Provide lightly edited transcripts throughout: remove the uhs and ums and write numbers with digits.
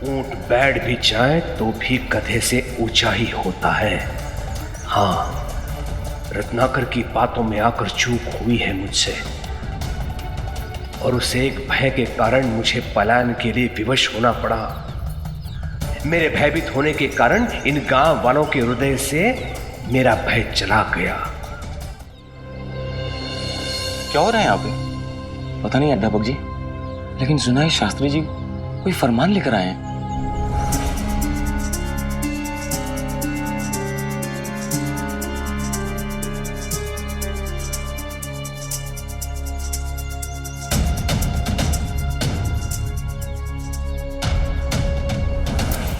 ऊंट बैठ भी जाए तो भी गधे से ऊंचा ही होता है। हाँ, रत्नाकर की बातों में आकर चूक हुई है मुझसे, और उसे एक भय के कारण मुझे पलायन के लिए विवश होना पड़ा। मेरे भयभीत होने के कारण इन गांव वालों के हृदय से मेरा भय चला गया। क्या हो रहा है यहाँ पे? पता नहीं अध्यापक जी, लेकिन सुना है शास्त्री जी कोई फरमान लेकर आए हैं।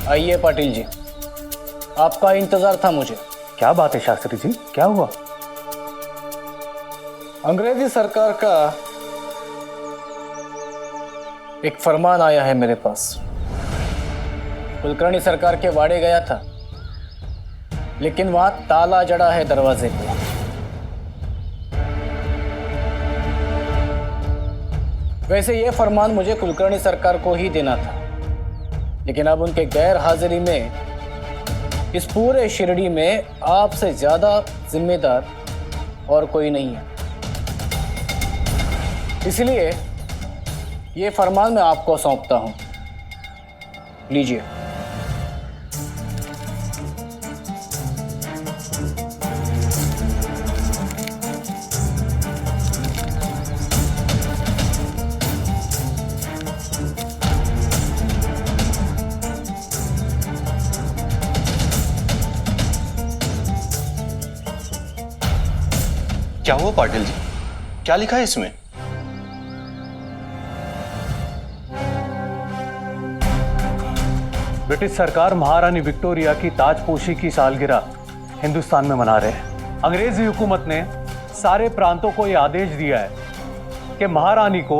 आइए पाटिल जी, आपका इंतजार था मुझे। क्या बात है शास्त्री जी, क्या हुआ? अंग्रेजी सरकार का एक फरमान आया है मेरे पास। कुलकर्णी सरकार के वाड़े गया था, लेकिन वहां ताला जड़ा है दरवाजे पे। वैसे यह फरमान मुझे कुलकर्णी सरकार को ही देना था, लेकिन अब उनके गैर हाजिरी में इस पूरे शिरडी में आपसे ज्यादा जिम्मेदार और कोई नहीं है। इसलिए ये फरमान मैं आपको सौंपता हूं, लीजिए। क्या हुआ पाटिल जी, क्या लिखा है इसमें? ब्रिटिश सरकार महारानी विक्टोरिया की ताजपोशी की सालगिरह हिंदुस्तान में मना रहे हैं। अंग्रेजी हुकूमत ने सारे प्रांतों को यह आदेश दिया है कि महारानी को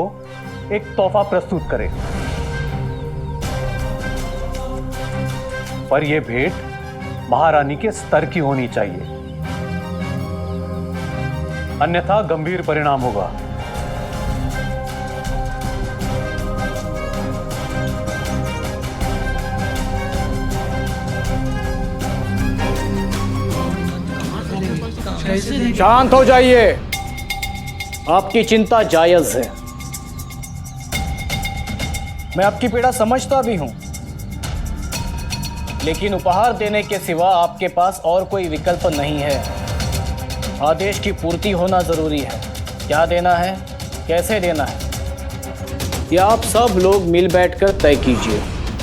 एक तोहफा प्रस्तुत करें, पर यह भेंट महारानी के स्तर की होनी चाहिए, अन्यथा गंभीर परिणाम होगा। शांत हो जाइए, आपकी चिंता जायज है। मैं आपकी पीड़ा समझता भी हूं, लेकिन उपहार देने के सिवा आपके पास और कोई विकल्प नहीं है। आदेश की पूर्ति होना जरूरी है। क्या देना है, कैसे देना है, यह आप सब लोग मिल बैठकर तय कीजिए।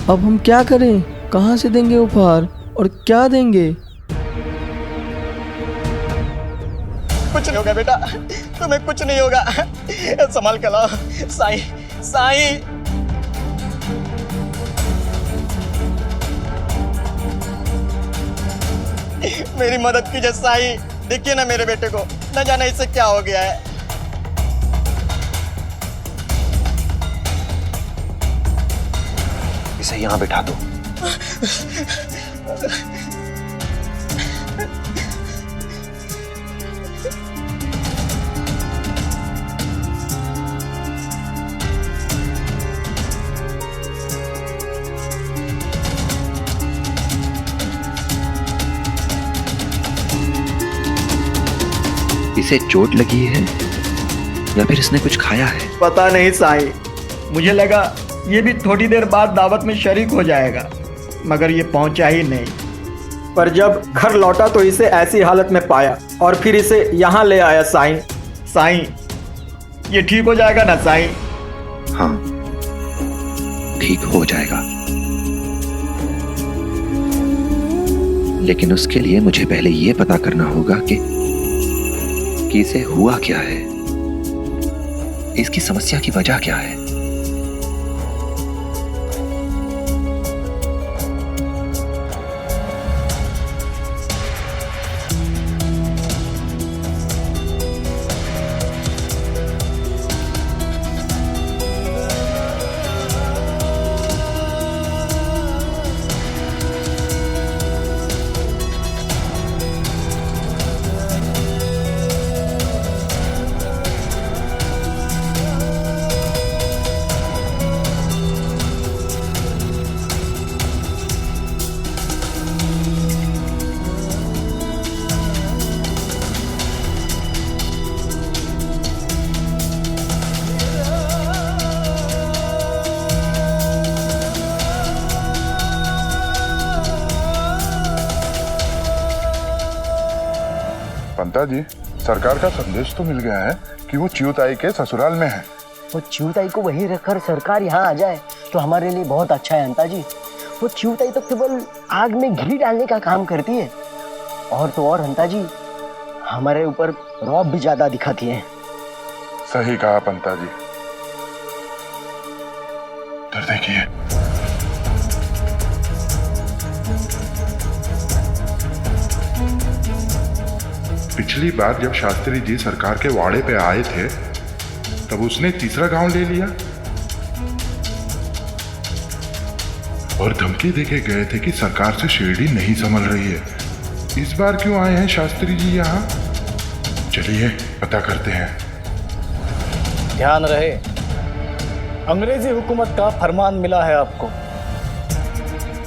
अब हम क्या करें? कहां से देंगे उपहार और क्या देंगे? कुछ नहीं होगा बेटा, तुम्हें कुछ नहीं होगा। संभाल कर लाओ। साईं, साईं। मेरी मदद कीजिए साईं। देखिए ना मेरे बेटे को, न जाने इससे क्या हो गया है। इसे यहां बिठा दो। इसे चोट लगी है या फिर इसने कुछ खाया है? पता नहीं साईं, मुझे लगा ये भी थोड़ी देर बाद दावत में शरीक हो जाएगा, मगर ये पहुंचा ही नहीं। पर जब घर लौटा तो इसे ऐसी हालत में पाया और फिर इसे यहाँ ले आया साईं। साईं, ये ठीक हो जाएगा ना साईं? हाँ, ठीक हो जाएगा, लेकिन उसके लिए मुझे पहले ये पता करना होगा कि इसे हुआ क्या है, इसकी समस्या की वजह क्या है। पंता जी, सरकार का संदेश तो मिल गया है कि वो चिऊताई के ससुराल में है। वो चिऊताई को वहीं रखकर सरकार यहाँ आ जाए तो हमारे लिए बहुत अच्छा है अंता जी। वो चिऊताई तो केवल आग में घी डालने का काम करती है, और तो और अंता जी हमारे ऊपर रौब भी ज्यादा दिखाती है। सही कहा पंता जी। इधर देखिए, पिछली बार जब शास्त्री जी सरकार के वाड़े पे आए थे तब उसने तीसरा गांव ले लिया और धमकी देके गए थे कि सरकार से शिरडी नहीं संभल रही है। इस बार क्यों आए हैं शास्त्री जी यहाँ? चलिए पता करते हैं। ध्यान रहे, अंग्रेजी हुकूमत का फरमान मिला है आपको,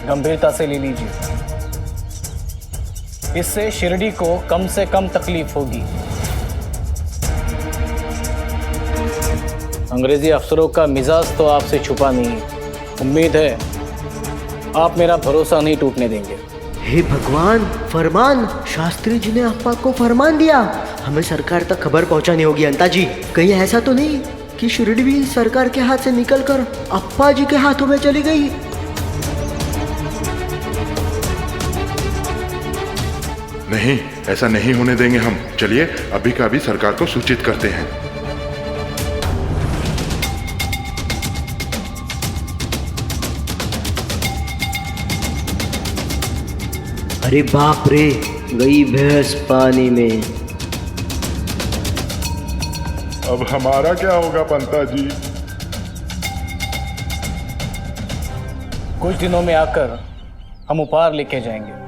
गंभीरता से ले लीजिए। इससे शिरडी को कम से कम तकलीफ होगी। अंग्रेजी अफसरों का मिजाज तो आपसे छुपा नहीं है। उम्मीद है आप मेरा भरोसा नहीं टूटने देंगे। हे भगवान, फरमान! शास्त्री जी ने अप्पा को फरमान दिया। हमें सरकार तक खबर पहुंचानी होगी अंता जी। कहीं ऐसा तो नहीं कि शिरडी भी सरकार के हाथ से निकलकर अप्पा जी के हाथों में चली गई? नहीं, ऐसा नहीं होने देंगे हम। चलिए अभी का अभी सरकार को सूचित करते हैं। अरे बाप रे, गई भैंस पानी में। अब हमारा क्या होगा पंता जी? कुछ दिनों में आकर हम उपहार लेके जाएंगे।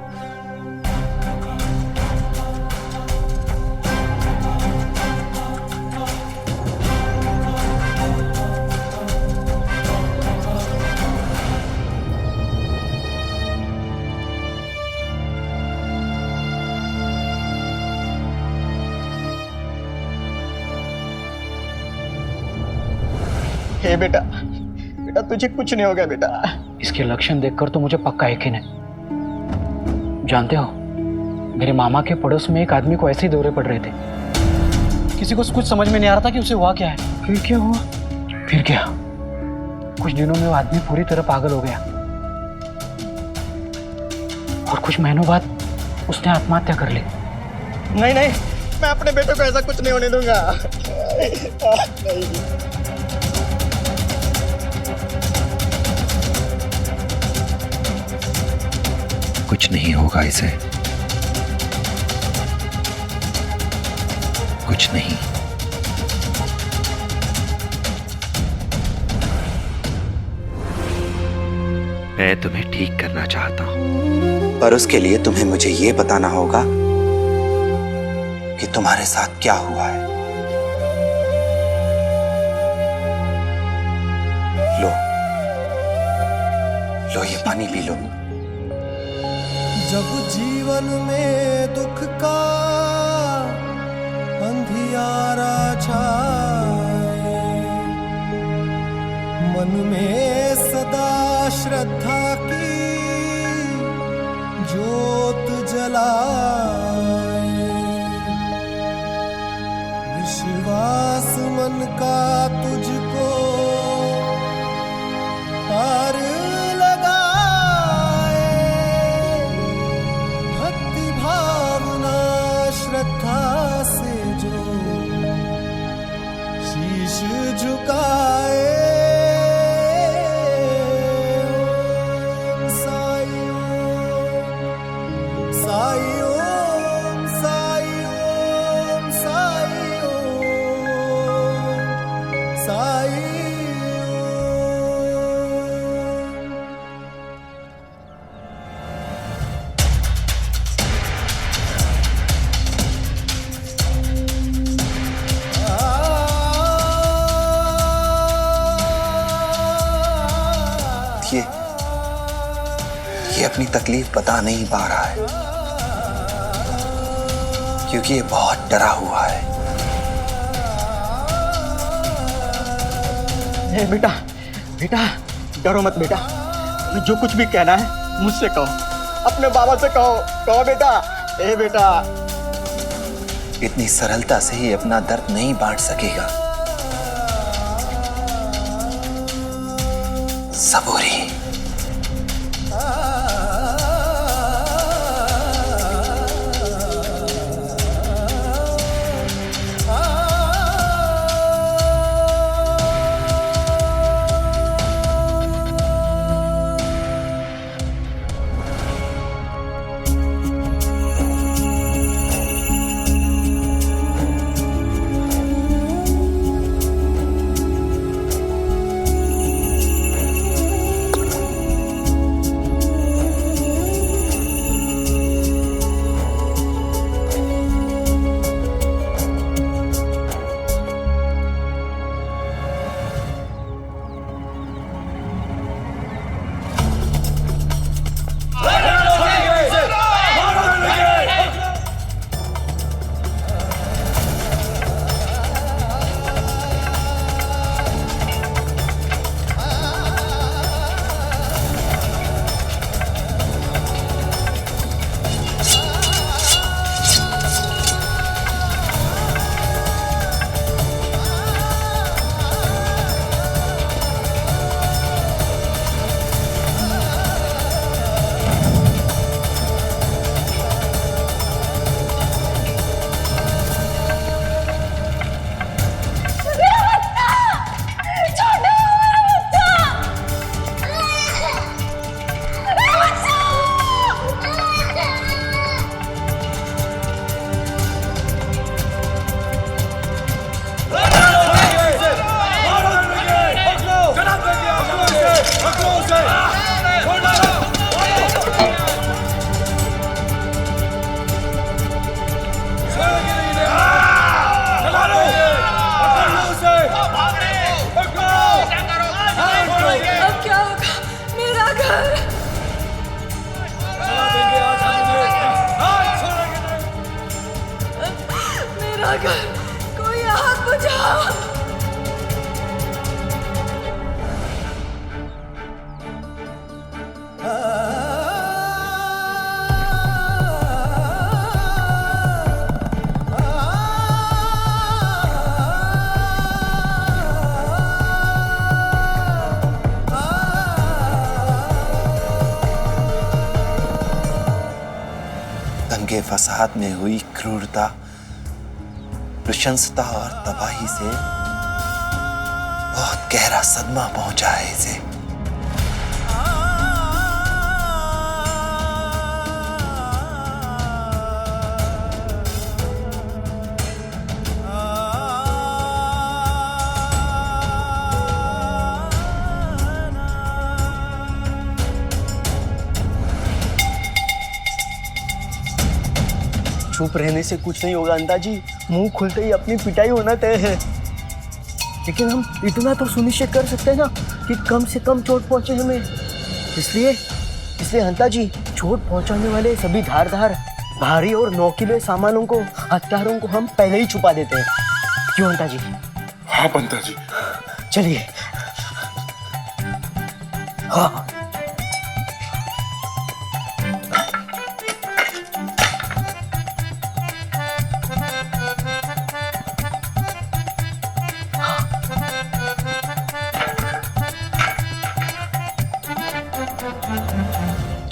हे बेटा, बेटा तुझे कुछ नहीं होगा बेटा। इसके लक्षण देखकर तो मुझे पक्का यकीन है। जानते हो, मेरे मामा के पड़ोस में एक आदमी को ऐसे ही दौरे पड़ रहे थे। किसी को कुछ समझ में नहीं आ रहा था कि उसे हुआ क्या है। फिर क्या हुआ? फिर क्या, कुछ दिनों में वो आदमी पूरी तरह पागल हो गया और कुछ महीनों बाद उसने आत्महत्या कर ली। नहीं नहीं, मैं अपने बेटे को ऐसा कुछ नहीं होने दूंगा। नहीं। कुछ नहीं होगा इसे, कुछ नहीं। मैं तुम्हें ठीक करना चाहता हूं, पर उसके लिए तुम्हें मुझे ये बताना होगा कि तुम्हारे साथ क्या हुआ है। लो लो, ये पानी पी लो। जब जीवन में दुख का अंधियारा छाए, मन में सदा श्रद्धा की ज्योत जलाए, विश्वास मन का तुझको पार श्रद्धा से जो शीश झुकाए, साई ओम, साई ओम, साई ओम, साई ओम, साई ओम। ये अपनी तकलीफ बता नहीं पा रहा है क्योंकि ये बहुत डरा हुआ है। हे बेटा, बेटा डरो मत बेटा। जो कुछ भी कहना है मुझसे कहो, अपने बाबा से कहो। कहो बेटा। हे बेटा। इतनी सरलता से ही अपना दर्द नहीं बांट सकेगा। सबूरी। कोई आग बुझाओ। दंगे फसाद में हुई क्रूरता, नृशंसता और तबाही से बहुत गहरा सदमा पहुंचा है इसे। चुप रहने से कुछ नहीं होगा अंदाजी, मुंह खुलते ही अपनी पिटाई होना तय है। लेकिन हम इतना तो सुनिश्चित कर सकते हैं ना कि कम से कम चोट पहुंचे हमें। इसलिए हंता जी, चोट पहुंचाने वाले सभी धारदार, भारी और नोकीले सामानों को, हथियारों को हम पहले ही छुपा देते हैं। क्यों हंता जी? हाँ पंता जी। चलिए। हाँ।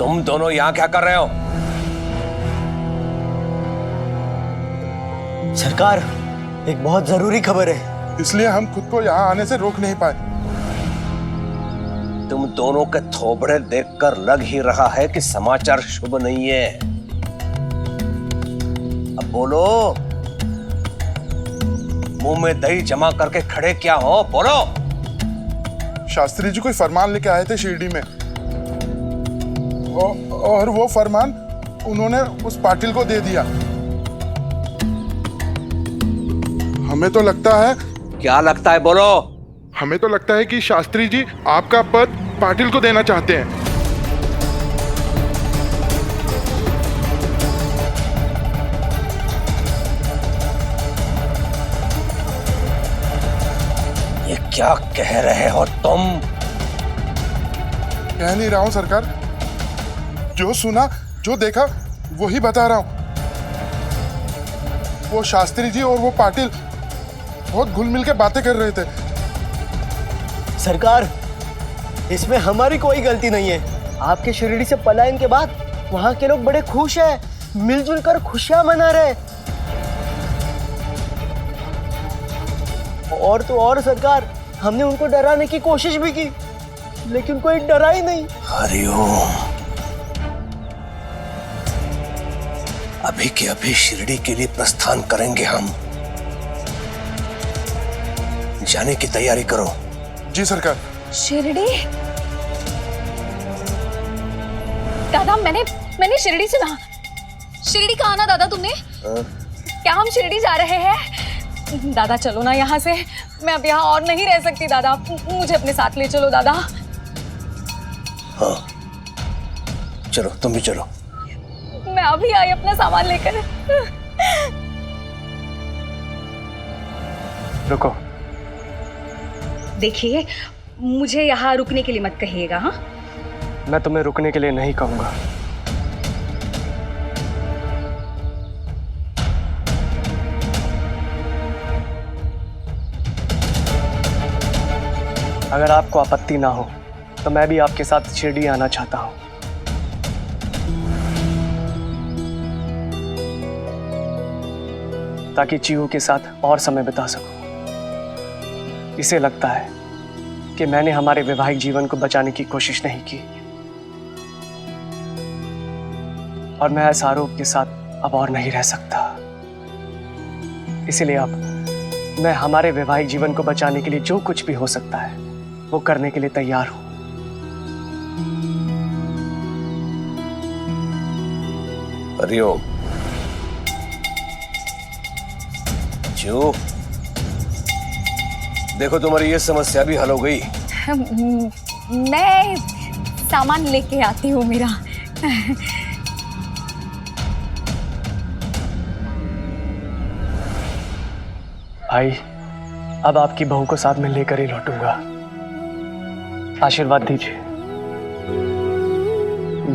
तुम दोनों यहां क्या कर रहे हो? सरकार, एक बहुत जरूरी खबर है। इसलिए हम खुद को यहाँ आने से रोक नहीं पाए। तुम दोनों के थोबड़े देखकर लग ही रहा है कि समाचार शुभ नहीं है। अब बोलो, मुंह में दही जमा करके खड़े क्या हो? बोलो। शास्त्री जी कोई फरमान लेके आए थे शिरडी में, और वो फरमान उन्होंने उस पाटिल को दे दिया। हमें तो लगता है। क्या लगता है? बोलो। हमें तो लगता है कि शास्त्री जी आपका पद पाटिल को देना चाहते हैं। ये क्या कह रहे हो तुम? कह नहीं रहा हूं सरकार, जो सुना जो देखा वही बता रहा हूं। वो शास्त्री जी और वो पाटिल बहुत घुल मिल के बातें कर रहे थे। सरकार, इसमें हमारी कोई गलती नहीं है। आपके शिरडी से पलायन के बाद वहाँ के लोग बड़े खुश हैं, मिलजुल कर खुशियां मना रहे। और तो और सरकार, हमने उनको डराने की कोशिश भी की, लेकिन कोई डरा ही नहीं। हरिओम। अभी के अभी शिरडी के लिए प्रस्थान करेंगे हम। जाने की तैयारी करो। जी सरकार। शिरडी? दादा, मैंने शिरडी सुना। शिरडी कहाँ ना दादा तुमने? क्या हम शिरडी जा रहे हैं? दादा चलो ना यहाँ से, मैं अब यहाँ और नहीं रह सकती दादा, मुझे अपने साथ ले चलो दादा। हाँ चलो, तुम भी चलो। मैं अभी आई अपना सामान लेकर। रुको। देखिए, मुझे यहाँ रुकने के लिए मत कहिएगा। हाँ, मैं तुम्हें रुकने के लिए नहीं कहूंगा। अगर आपको आपत्ति ना हो तो मैं भी आपके साथ शिरडी आना चाहता हूं। ताकि चीहू के साथ और समय बिता सकूं। इसे लगता है कि मैंने हमारे वैवाहिक जीवन को बचाने की कोशिश नहीं की और मैं इस आरोप के साथ अब और नहीं रह सकता। इसलिए अब मैं हमारे वैवाहिक जीवन को बचाने के लिए जो कुछ भी हो सकता है वो करने के लिए तैयार हूं। हरिओम। जो देखो, तुम्हारी ये समस्या भी हल हो गई। मैं सामान लेके आती हूँ मेरा। भाई, अब आपकी बहू को साथ में लेकर ही लौटूंगा। आशीर्वाद दीजिए।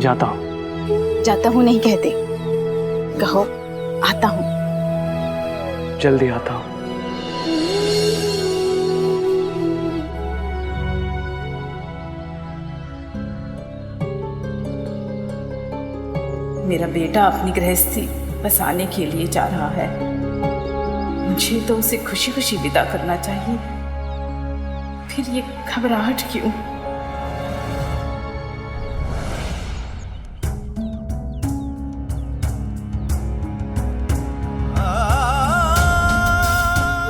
जाता हूं। जाता हूँ नहीं कहते, कहो आता हूँ। जल्दी आता हूं। मेरा बेटा अपनी गृहस्थी बसाने के लिए जा रहा है, मुझे तो उसे खुशी खुशी विदा करना चाहिए। फिर ये घबराहट क्यों?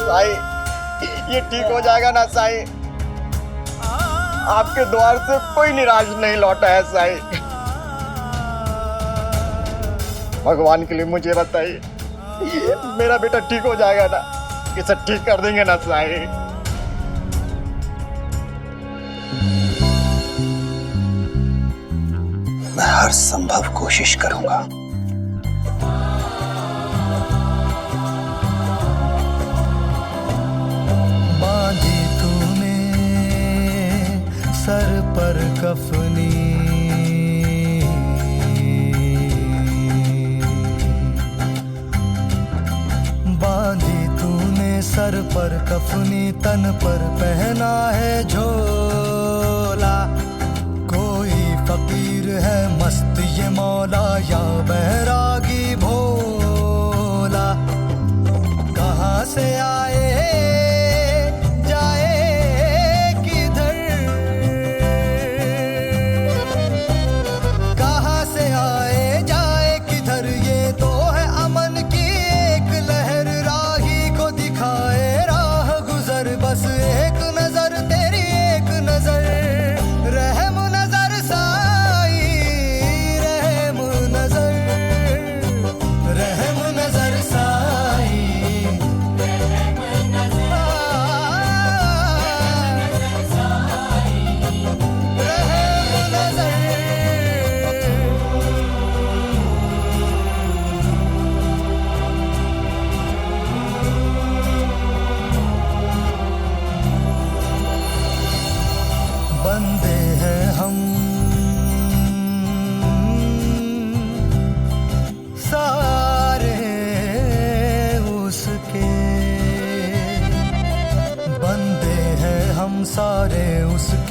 साईं, ये ठीक हो जाएगा ना साईं? आपके द्वार से कोई निराश नहीं लौटा है साईं। भगवान के लिए मुझे बताइए, मेरा बेटा ठीक हो जाएगा ना? इसे ठीक कर देंगे ना साईं? मैं हर संभव कोशिश करूंगा। बांधी तूने सर पर कफनी, बांधी तूने सर पर कफनी, तन पर पहना है झोला। कोई फकीर है मस्त ये मौला या बैरागी भोला। कहाँ से आए जाए किधर, कहाँ से आए जाए किधर, ये तो है अमन की एक लहर। राही को दिखाए राह गुजर, बस एक नजर तेरी एक नजर। रहम नजर साई, रहम नजर, रहम नजर साई,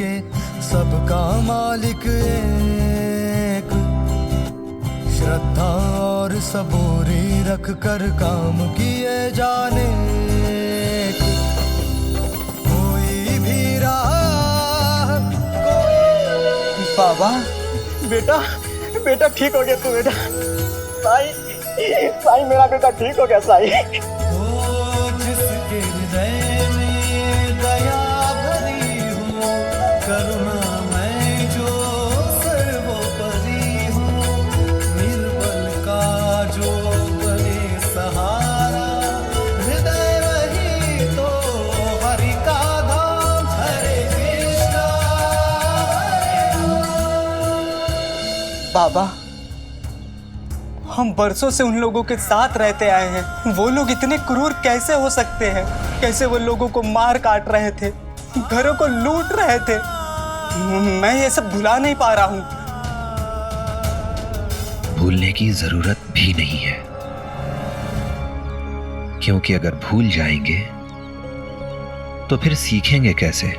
के सबका मालिक एक, श्रद्धा और सबूरी रख कर काम किए जाने कोई भी राह बाबा, बेटा बेटा ठीक हो गया तू बेटा। साईं, साईं मेरा बेटा ठीक हो गया साईं। जिसके हृदय में दया भरी हो, करुणा मैं जो सर्वोपरि हूँ, निर्बल का जो बने सहारा, हृदय वही तो हरि का धाम। हरे कृष्णा बाबा, हम बरसों से उन लोगों के साथ रहते आए हैं। वो लोग इतने क्रूर कैसे हो सकते हैं? कैसे वो लोगों को मार काट रहे थे, घरों को लूट रहे थे। मैं ये सब भुला नहीं पा रहा हूं। भूलने की जरूरत भी नहीं है, क्योंकि अगर भूल जाएंगे तो फिर सीखेंगे कैसे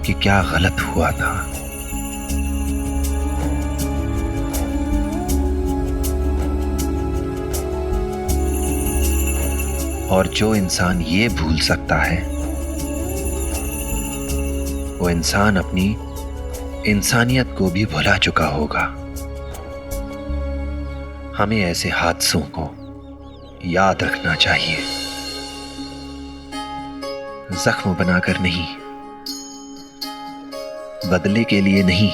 कि क्या गलत हुआ था। और जो इंसान ये भूल सकता है, वो इंसान अपनी इंसानियत को भी भुला चुका होगा। हमें ऐसे हादसों को याद रखना चाहिए, जख्म बनाकर नहीं, बदले के लिए नहीं,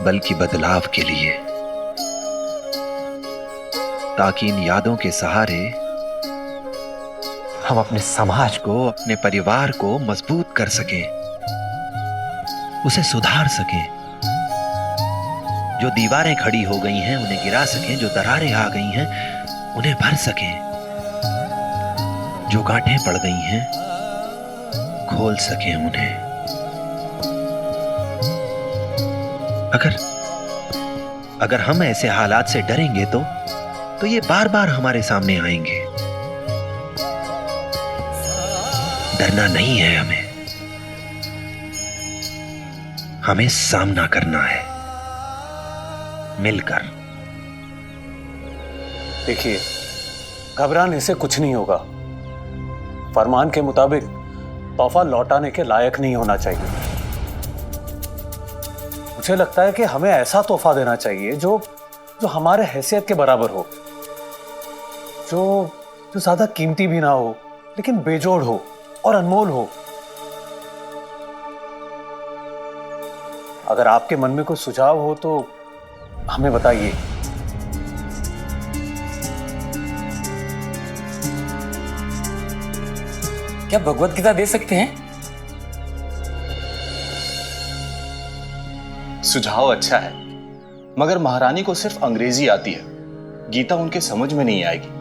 बल्कि बदलाव के लिए, ताकि इन यादों के सहारे हम अपने समाज को, अपने परिवार को मजबूत कर सकें, उसे सुधार सकें। जो दीवारें खड़ी हो गई हैं उन्हें गिरा सकें, जो दरारें आ गई हैं उन्हें भर सकें, जो गांठें पड़ गई हैं खोल सकें उन्हें। अगर हम ऐसे हालात से डरेंगे तो ये बार बार हमारे सामने आएंगे। डरना नहीं है हमें सामना करना है मिलकर। देखिए, घबराने से कुछ नहीं होगा। फरमान के मुताबिक तोहफा लौटाने के लायक नहीं होना चाहिए। मुझे लगता है कि हमें ऐसा तोहफा देना चाहिए जो हमारे हैसियत के बराबर हो, जो ज्यादा कीमती भी ना हो लेकिन बेजोड़ हो और अनमोल हो। अगर आपके मन में कोई सुझाव हो तो हमें बताइए। क्या भगवत गीता दे सकते हैं? सुझाव अच्छा है, मगर महारानी को सिर्फ अंग्रेजी आती है, गीता उनके समझ में नहीं आएगी।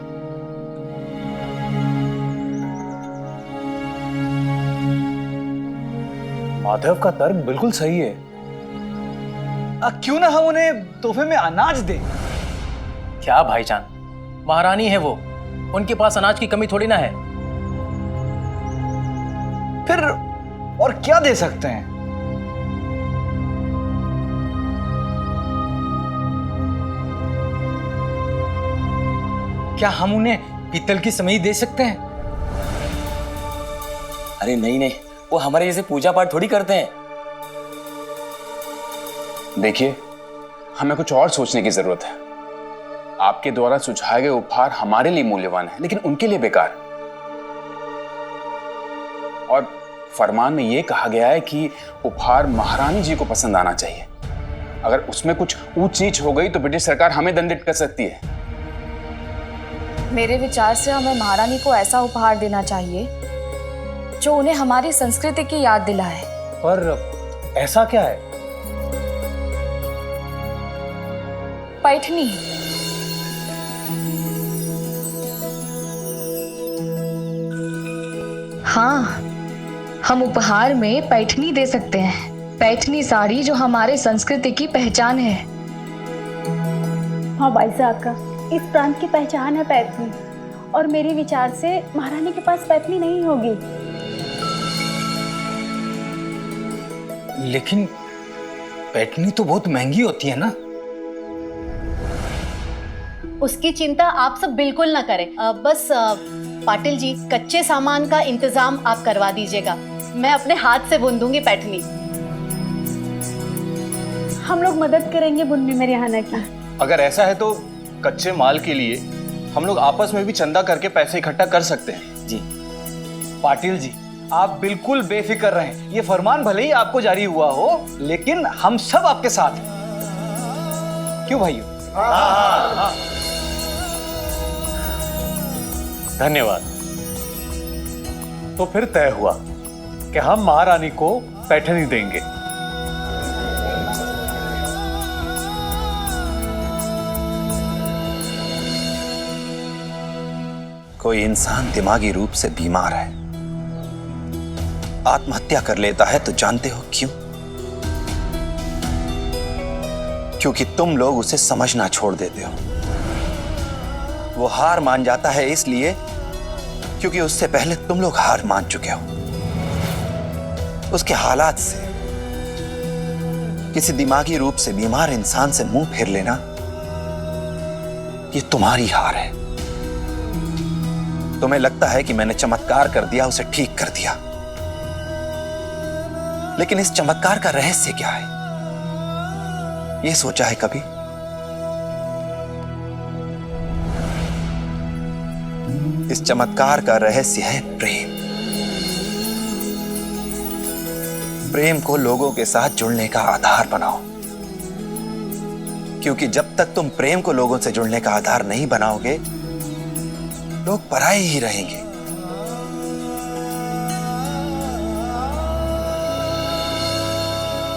माधव का तर्क बिल्कुल सही है। क्यों ना हम उन्हें तोहफे में अनाज दें? क्या भाईजान, महारानी है वो, उनके पास अनाज की कमी थोड़ी ना है। फिर और क्या दे सकते हैं? क्या हम उन्हें पीतल की समई दे सकते हैं? अरे नहीं, वो हमारे जैसे पूजा पाठ थोड़ी करते हैं। देखिए, हमें कुछ और सोचने की जरूरत है। आपके द्वारा सुझाए गए उपहार हमारे लिए मूल्यवान है, लेकिन उनके लिए बेकार। और फरमान में यह कहा गया है कि उपहार महारानी जी को पसंद आना चाहिए। अगर उसमें कुछ ऊंच नीच हो गई तो ब्रिटिश सरकार हमें दंडित कर सकती है। मेरे विचार से हमें महारानी को ऐसा उपहार देना चाहिए जो उन्हें हमारी संस्कृति की याद दिलाए। पर ऐसा क्या है? पैठनी। हाँ, हम उपहार में पैठनी दे सकते हैं। पैठनी साड़ी जो हमारे संस्कृति की पहचान है। हाँ भाई साहब, इस प्रांत की पहचान है पैठनी, और मेरे विचार से महारानी के पास पैठनी नहीं होगी। लेकिन पैठनी तो बहुत महंगी होती है ना। उसकी चिंता आप सब बिल्कुल ना करें। बस पाटिल जी, कच्चे सामान का इंतजाम आप करवा दीजिएगा। मैं अपने हाथ से बुन दूंगी पैठनी। हम लोग मदद करेंगे बुनने में रिहाना की। अगर ऐसा है तो कच्चे माल के लिए हम लोग आपस में भी चंदा करके पैसे इकट्ठा कर सकते हैं। जी पाटिल जी, आप बिल्कुल बेफिक्र रहें। ये फरमान भले ही आपको जारी हुआ हो, लेकिन हम सब आपके साथ हैं। क्यों भाइयों? हाँ। धन्यवाद। तो फिर तय हुआ कि हम महारानी को पैठनी देंगे। कोई इंसान दिमागी रूप से बीमार है, आत्महत्या कर लेता है, तो जानते हो क्यों? क्योंकि तुम लोग उसे समझना छोड़ देते हो। वो हार मान जाता है इसलिए क्योंकि उससे पहले तुम लोग हार मान चुके हो। उसके हालात से किसी दिमागी रूप से बीमार इंसान से मुंह फेर लेना, ये तुम्हारी हार है। तुम्हें लगता है कि मैंने चमत्कार कर दिया, उसे ठीक कर दिया, लेकिन इस चमत्कार का रहस्य क्या है? यह सोचा है कभी? इस चमत्कार का रहस्य है प्रेम। प्रेम को लोगों के साथ जुड़ने का आधार बनाओ, क्योंकि जब तक तुम प्रेम को लोगों से जुड़ने का आधार नहीं बनाओगे, लोग पराये ही रहेंगे।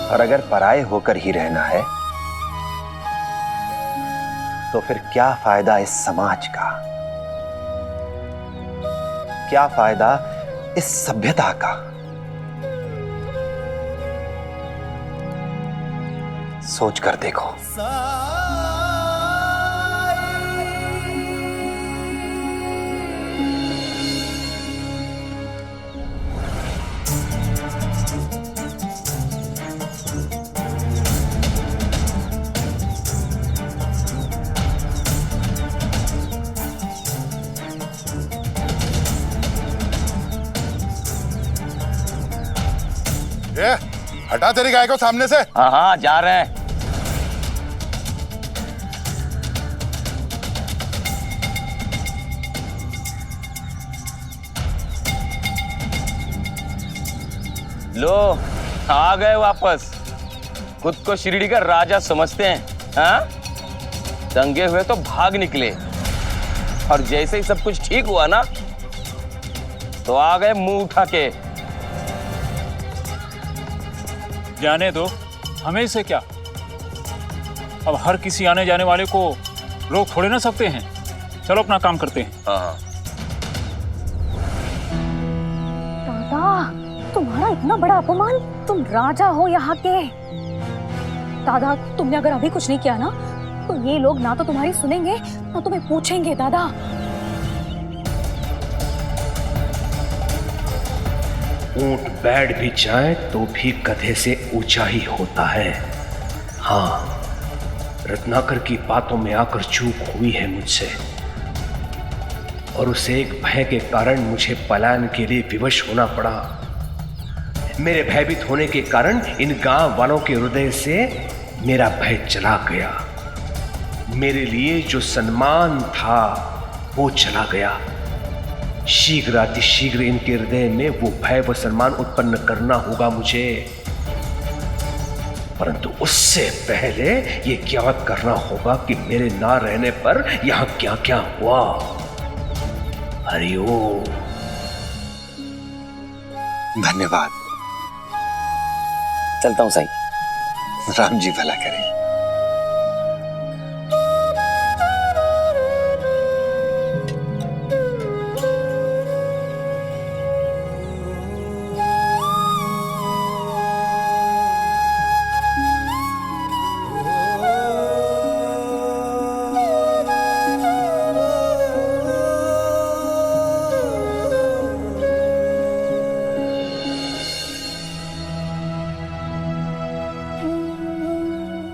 और अगर पराये होकर ही रहना है, तो फिर क्या फायदा इस समाज का? क्या फायदा इस सभ्यता का? सोच कर देखो। ये हटा तेरी गाय को सामने से। हाँ हाँ, जा रहे हैं। लो, आ गए वापस। खुद को शिरडी का राजा समझते हैं, हाँ? दंगे हुए तो भाग निकले, और जैसे ही सब कुछ ठीक हुआ ना, तो आ गए मुंह उठा के। जाने दो, हमें से क्या? अब हर किसी आने जाने वाले को रोक थोड़े ना सकते हैं। चलो अपना काम करते हैं। हाँ। दादा, तुम्हारा इतना बड़ा अपमान! तुम राजा हो यहाँ के। दादा, तुमने अगर अभी कुछ नहीं किया ना, तो ये लोग ना तो तुम्हारी सुनेंगे ना तुम्हें पूछेंगे। दादा, ऊंट बैठ भी जाए तो भी गधे से ऊंचा ही होता है। हाँ, रत्नाकर की बातों में आकर चूक हुई है मुझसे, और उस एक भय के कारण मुझे पलायन के लिए विवश होना पड़ा। मेरे भयभीत होने के कारण इन गांव वालों के हृदय से मेरा भय चला गया। मेरे लिए जो सम्मान था वो चला गया। शीघ्र अतिशीघ्र इनके हृदय में वो भय व सम्मान उत्पन्न करना होगा मुझे, परंतु उससे पहले ये ज्ञात करना होगा कि मेरे ना रहने पर यहां क्या क्या हुआ। हरिओम। धन्यवाद। चलता हूं साईं। राम जी भला करें।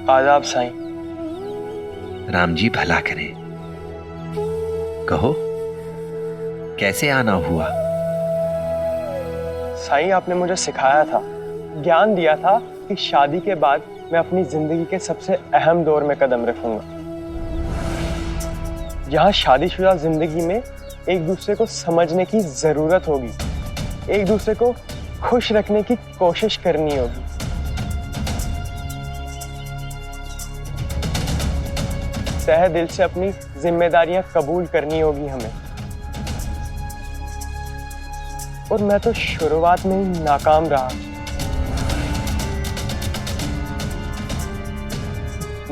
आदाब साईं। राम जी भला करें। कहो, कैसे आना हुआ? साईं, आपने मुझे सिखाया था, ज्ञान दिया था कि शादी के बाद मैं अपनी जिंदगी के सबसे अहम दौर में कदम रखूंगा। यहाँ शादीशुदा जिंदगी में एक दूसरे को समझने की जरूरत होगी, एक दूसरे को खुश रखने की कोशिश करनी होगी। तहे दिल से अपनी जिम्मेदारियां कबूल करनी होगी हमें। और मैं तो शुरुआत में ही नाकाम रहा।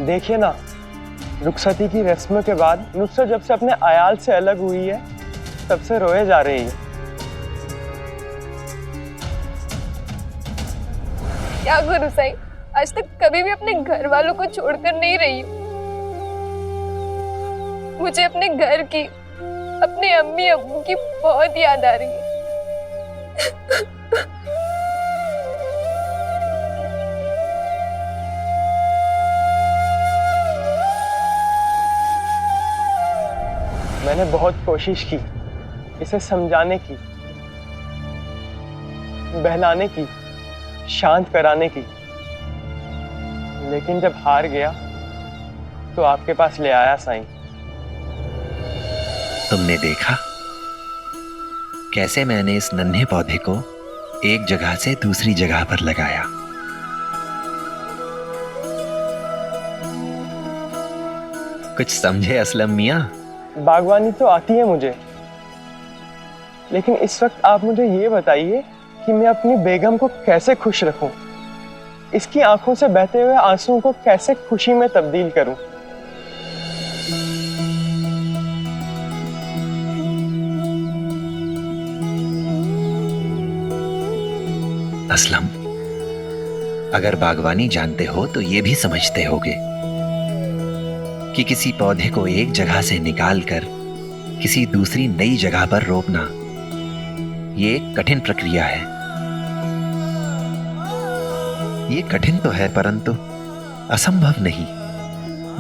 देखिए ना, रुखसती की रस्म के बाद नुसरत जब से अपने अयाल से अलग हुई है, तब से रोए जा रही है। क्या करूं साईं, आज तक कभी भी अपने घर वालों को छोड़कर नहीं रही हूँ। मुझे अपने घर की, अपने अम्मी अब्बू की बहुत याद आ रही है। मैंने बहुत कोशिश की इसे समझाने की, बहलाने की, शांत कराने की, लेकिन जब हार गया तो आपके पास ले आया साईं। तुमने देखा कैसे मैंने इस नन्हे पौधे को एक जगह से दूसरी जगह पर लगाया। कुछ समझे असलम मियां? बागवानी तो आती है मुझे, लेकिन इस वक्त आप मुझे ये बताइए कि मैं अपनी बेगम को कैसे खुश रखूं, इसकी आंखों से बहते हुए आंसुओं को कैसे खुशी में तब्दील करूं। असलम, अगर बागवानी जानते हो तो ये भी समझते होगे कि किसी पौधे को एक जगह से निकालकर किसी दूसरी नई जगह पर रोपना ये एक कठिन प्रक्रिया है। ये कठिन तो है परंतु असंभव नहीं।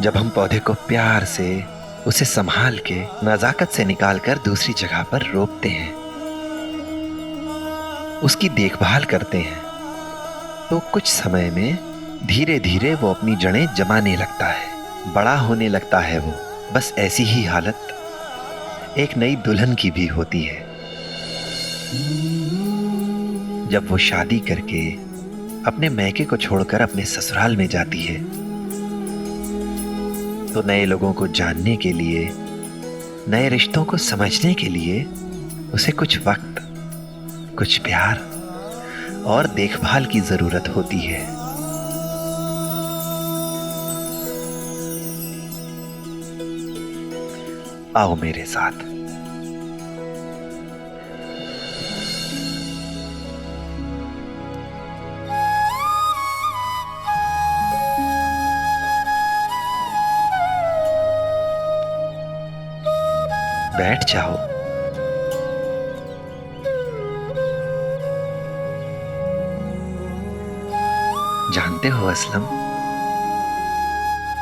जब हम पौधे को प्यार से, उसे संभाल के, नजाकत से निकालकर दूसरी जगह पर रोपते हैं, उसकी देखभाल करते हैं, तो कुछ समय में धीरे धीरे वो अपनी जड़ें जमाने लगता है, बड़ा होने लगता है। वो बस ऐसी ही हालत एक नई दुल्हन की भी होती है। जब वो शादी करके अपने मैके को छोड़कर अपने ससुराल में जाती है, तो नए लोगों को जानने के लिए, नए रिश्तों को समझने के लिए उसे कुछ वक्त, कुछ प्यार और देखभाल की जरूरत होती है। आओ मेरे साथ। बैठ जाओ। जानते हो असलम,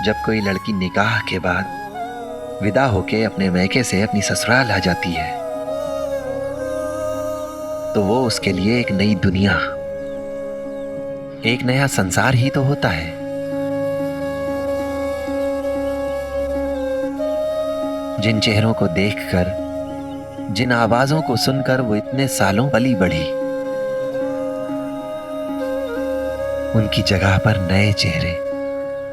जब कोई लड़की निकाह के बाद विदा होके अपने मैके से अपनी ससुराल आ जाती है, तो वो उसके लिए एक नई दुनिया, एक नया संसार ही तो होता है। जिन चेहरों को देखकर, जिन आवाजों को सुनकर वो इतने सालों पली बढ़ी, उनकी जगह पर नए चेहरे,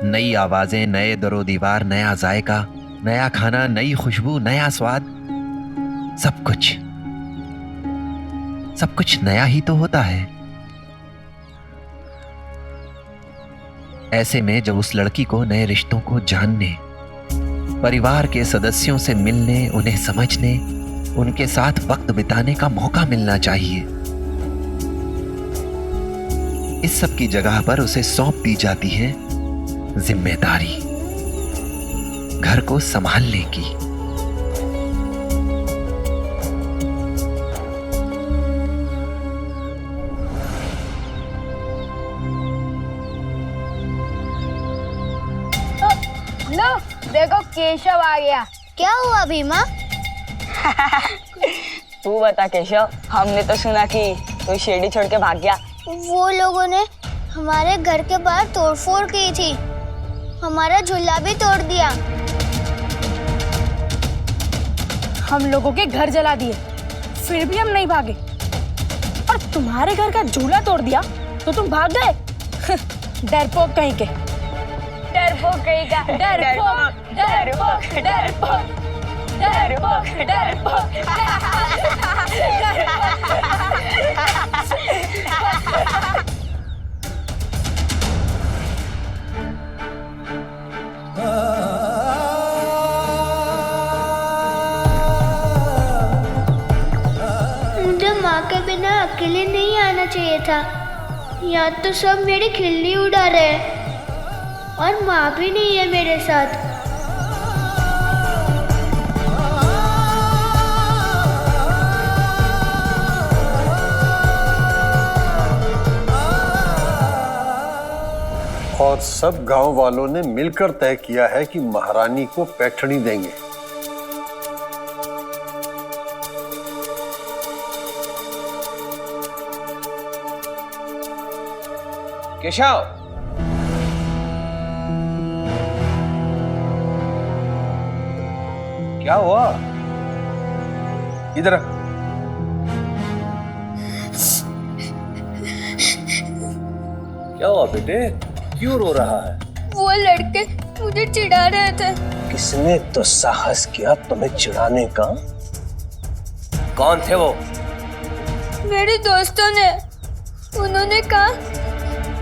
नई आवाजें, नए दरो दीवार, नया जायका, नया खाना, नई खुशबू, नया स्वाद, सब कुछ नया ही तो होता है। ऐसे में जब उस लड़की को नए रिश्तों को जानने, परिवार के सदस्यों से मिलने, उन्हें समझने, उनके साथ वक्त बिताने का मौका मिलना चाहिए। इस सब की जगह पर उसे सौंप दी जाती है जिम्मेदारी, घर को संभालने की। लो देखो केशव आ गया। क्या हुआ भीमा? तू बता केशव, हमने तो सुना कि तू शिरडी छोड़ के भाग गया। वो लोगों ने हमारे घर के बाहर तोड़फोड़ की थी, हमारा झूला भी तोड़ दिया। हम लोगों के घर जला दिए, फिर भी हम नहीं भागे। और तुम्हारे घर का झूला तोड़ दिया तो तुम भाग गए? डरपोक कहीं के। डरपोक कहीं का। डरपोक डरपोक डरपोक डरपोक डरपोक। मुझे माँ के बिना अकेले नहीं आना चाहिए था। यहाँ तो सब मेरी खिल्ली उड़ा रहे हैं और माँ भी नहीं है मेरे साथ। और सब गांव वालों ने मिलकर तय किया है कि महारानी को पैठणी देंगे। केशव, क्या हुआ? इधर क्या हुआ बेटे, क्यों रो रहा है? वो लड़के मुझे चिढ़ा रहे थे। किसने तो साहस किया तुम्हें चिढ़ाने का? कौन थे वो? मेरे दोस्तों ने। उन्होंने कहा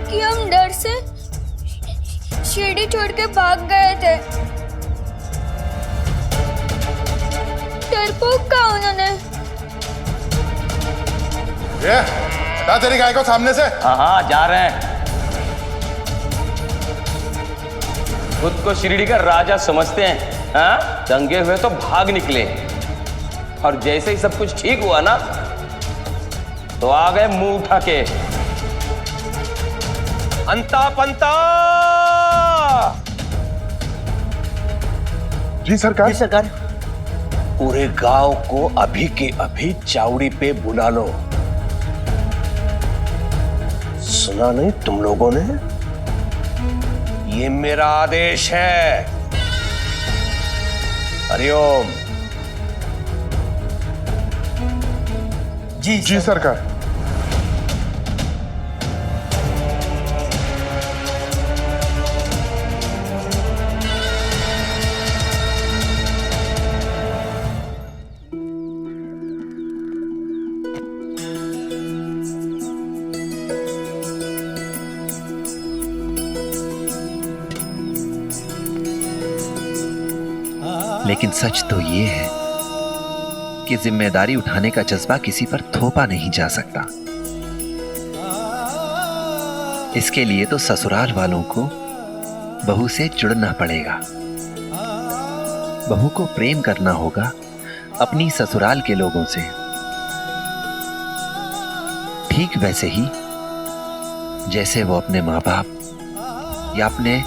कि हम डर से शिरडी छोड़ के भाग गए थे। डरपोक कहा उन्होंने। ये हटा तेरी गाय को सामने से। हाँ हाँ जा रहे हैं। खुद को शिरडी का राजा समझते हैं, हाँ? दंगे हुए तो भाग निकले और जैसे ही सब कुछ ठीक हुआ ना तो आ गए मुंह उठा के। अंता पंता। जी सरकार। जी सरकार। पूरे गांव को अभी के अभी चावड़ी पे बुला लो। सुना नहीं तुम लोगों ने? ये मेरा आदेश है। हरिओम। जी सरकार। लेकिन सच तो ये है कि जिम्मेदारी उठाने का जज्बा किसी पर थोपा नहीं जा सकता। इसके लिए तो ससुराल वालों को बहू से जुड़ना पड़ेगा। बहू को प्रेम करना होगा अपनी ससुराल के लोगों से, ठीक वैसे ही जैसे वो अपने माँ बाप या अपने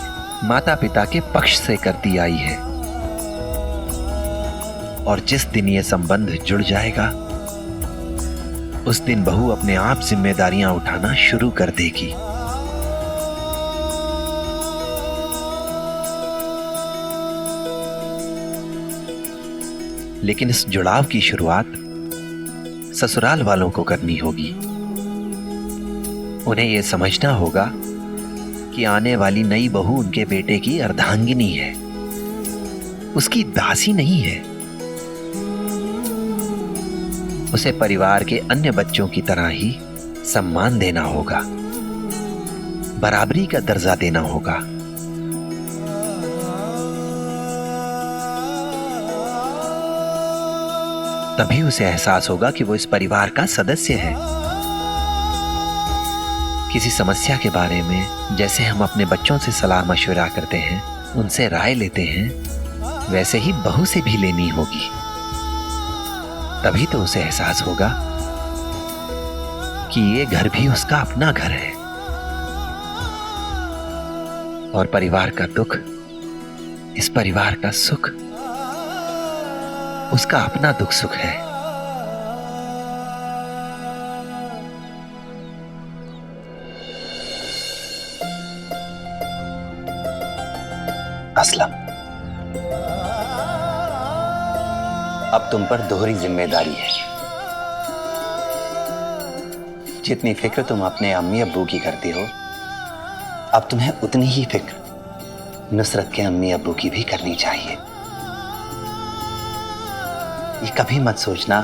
माता पिता के पक्ष से करती आई है। और जिस दिन ये संबंध जुड़ जाएगा उस दिन बहू अपने आप जिम्मेदारियां उठाना शुरू कर देगी। लेकिन इस जुड़ाव की शुरुआत ससुराल वालों को करनी होगी। उन्हें यह समझना होगा कि आने वाली नई बहू उनके बेटे की अर्धांगिनी है, उसकी दासी नहीं है। उसे परिवार के अन्य बच्चों की तरह ही सम्मान देना होगा, बराबरी का दर्जा देना होगा। तभी उसे एहसास होगा कि वो इस परिवार का सदस्य है। किसी समस्या के बारे में जैसे हम अपने बच्चों से सलाह मशवरा करते हैं, उनसे राय लेते हैं, वैसे ही बहू से भी लेनी होगी। तभी तो उसे एहसास होगा कि ये घर भी उसका अपना घर है और परिवार का दुख इस परिवार का सुख उसका अपना दुख सुख है। असलम, अब तुम पर दोहरी जिम्मेदारी है। जितनी फिक्र तुम अपने अम्मी अब्बू की करती हो, अब तुम्हें उतनी ही फिक्र नुसरत के अम्मी अब्बू की भी करनी चाहिए। ये कभी मत सोचना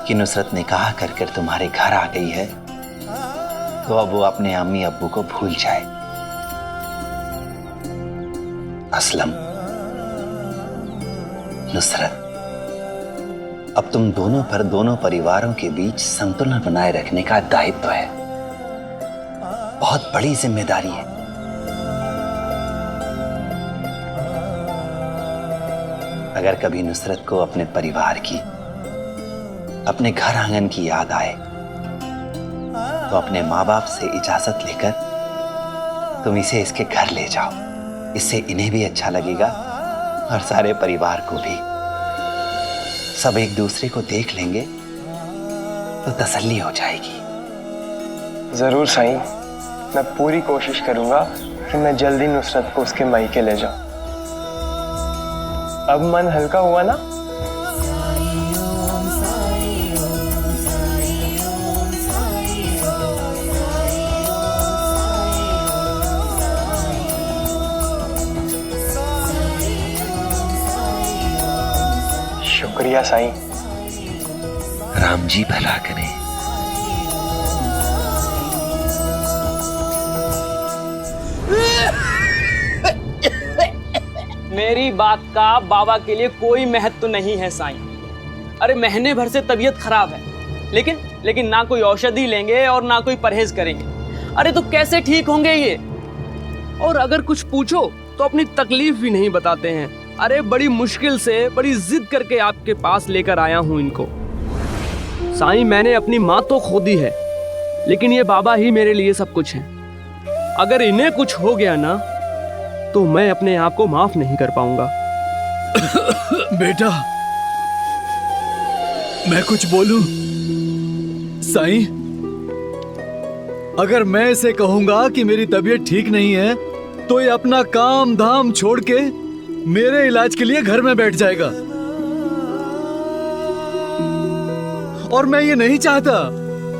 कि नुसरत निकाह कर कर तुम्हारे घर आ गई है तो अब वो अपने अम्मी अब्बू को भूल जाए। असलम, नुसरत, अब तुम दोनों पर दोनों परिवारों के बीच संतुलन बनाए रखने का दायित्व है। बहुत बड़ी जिम्मेदारी है। अगर कभी नुसरत को अपने परिवार की, अपने घर आंगन की याद आए तो अपने माँ बाप से इजाजत लेकर तुम इसे इसके घर ले जाओ। इससे इन्हें भी अच्छा लगेगा और सारे परिवार को भी। सब एक दूसरे को देख लेंगे तो तसल्ली हो जाएगी। जरूर साईं, मैं पूरी कोशिश करूंगा कि मैं जल्दी नुसरत को उसके मायके ले जाऊं। अब मन हल्का हुआ ना? शुक्रिया साईं। राम जी भला करें। मेरी बात का बाबा के लिए कोई महत्व नहीं है साईं। अरे महीने भर से तबीयत खराब है, लेकिन ना कोई औषधि लेंगे और ना कोई परहेज करेंगे। अरे तो कैसे ठीक होंगे ये? और अगर कुछ पूछो तो अपनी तकलीफ भी नहीं बताते हैं। अरे बड़ी मुश्किल से, बड़ी जिद करके आपके पास लेकर आया हूं इनको। साईं, मैंने अपनी माँ तो खो दी है, लेकिन ये बाबा ही मेरे लिए सब कुछ है। अगर इन्हें कुछ हो गया ना तो मैं अपने आप को माफ नहीं कर पाऊंगा। बेटा, मैं कुछ बोलूं? साईं, अगर मैं इसे कहूंगा कि मेरी तबीयत ठीक नहीं है तो ये अपना काम धाम छोड़ के मेरे इलाज के लिए घर में बैठ जाएगा। और मैं ये नहीं चाहता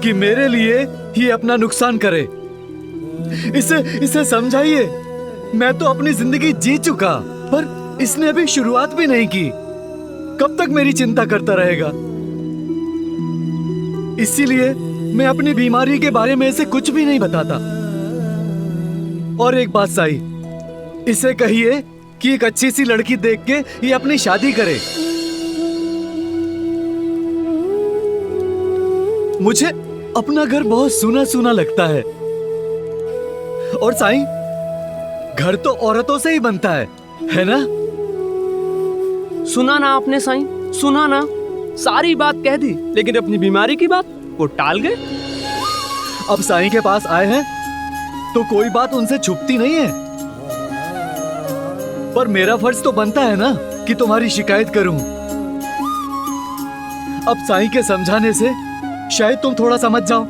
कि मेरे लिए ये अपना नुकसान करे। इसे समझाइए। मैं तो अपनी जिंदगी जी चुका, पर इसने अभी शुरुआत भी नहीं की। कब तक मेरी चिंता करता रहेगा? इसीलिए मैं अपनी बीमारी के बारे में इसे कुछ भी नहीं बताता। और एक बात साई, इसे कहिए कि एक अच्छी सी लड़की देख के ये अपनी शादी करे। मुझे अपना घर बहुत सूना सूना लगता है। और साईं, घर तो औरतों से ही बनता है ना? सुना ना आपने साईं, सुना ना? सारी बात कह दी, लेकिन अपनी बीमारी की बात वो टाल गए। अब साईं के पास आए हैं तो कोई बात उनसे छुपती नहीं है। पर मेरा फर्ज तो बनता है ना कि तुम्हारी शिकायत करूं। अब साईं के समझाने से शायद तुम थोड़ा समझ जाओ।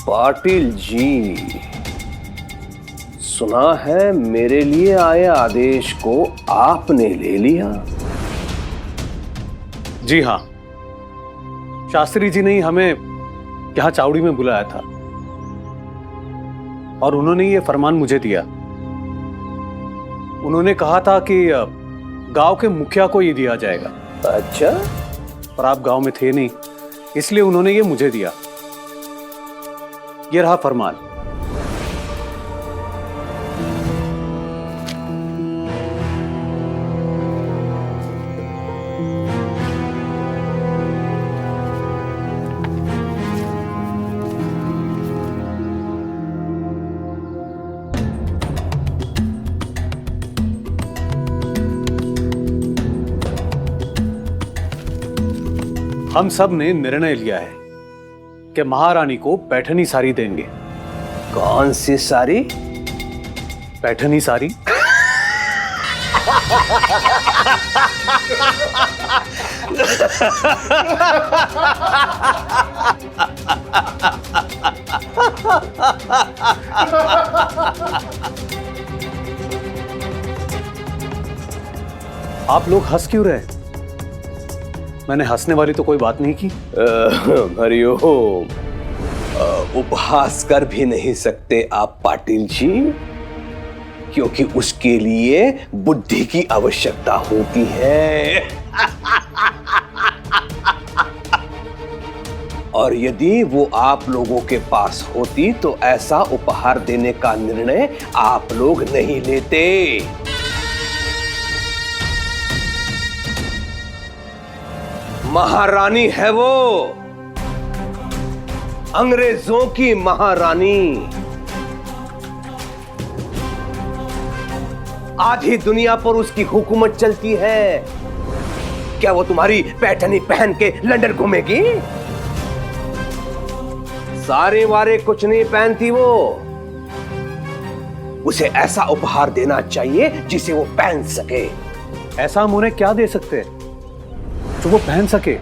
पाटिल जी, सुना है मेरे लिए आए आदेश को आपने ले लिया। जी हाँ, शास्त्री जी ने ही हमें यहाँ चावड़ी में बुलाया था और उन्होंने ये फरमान मुझे दिया। उन्होंने कहा था कि गांव के मुखिया को ये दिया जाएगा। अच्छा, पर आप गांव में थे नहीं, इसलिए उन्होंने ये मुझे दिया। ये रहा फरमान। हम सब ने निर्णय लिया है कि महारानी को पैठनी साड़ी देंगे। कौन सी साड़ी? पैठनी साड़ी। आप लोग हंस क्यों रहे? मैंने हंसने वाली तो कोई बात नहीं की। हरिओम, उपहास कर भी नहीं सकते आप पाटिल जी, क्योंकि उसके लिए बुद्धि की आवश्यकता होती है। और यदि वो आप लोगों के पास होती तो ऐसा उपहार देने का निर्णय आप लोग नहीं लेते। महारानी है वो, अंग्रेजों की महारानी। आधी दुनिया पर उसकी हुकूमत चलती है। क्या वो तुम्हारी पैठनी पहन के लंदन घूमेगी? सारे वारे कुछ नहीं पहनती वो। उसे ऐसा उपहार देना चाहिए जिसे वो पहन सके। ऐसा हम उन्हें क्या दे सकते हैं जो वो पहन सके?